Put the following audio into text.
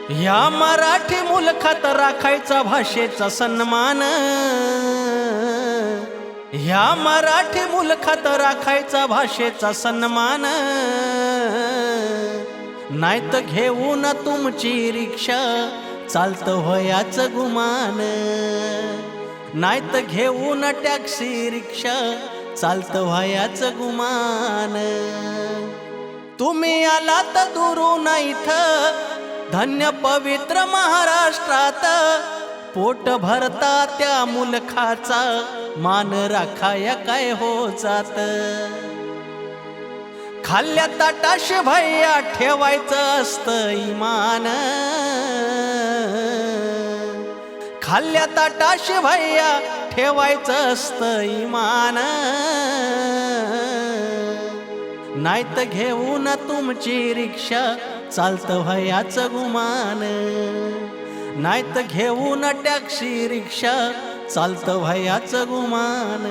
ह्या मराठी मुलखात राखायचा भाषेचा सन्मान, ह्या मराठी मुलखात राखायचा भाषेचा सन्मान। नाहीत घेऊन तुमची रिक्षा चालत वयाच गुमान, नाहीत घेऊन टॅक्सी रिक्षा चालत वयाच गुमान। तुम्ही आलात दुरून इथं धन्य पवित्र महाराष्ट्रात, पोट भरता त्या मुलखाचा मान राखाया काय हो जात। खाल्ल्या ताटाशी भैया ठेवायचं असतं इमान, खाल्ल्या ताटाशी भैया ठेवायचं असतं इमान। नाहीत घेऊन तुमची रिक्षा चालत वयाच गुमान, नाहीत घेऊन टॅक्सी रिक्षा चालत वयाच गुमान।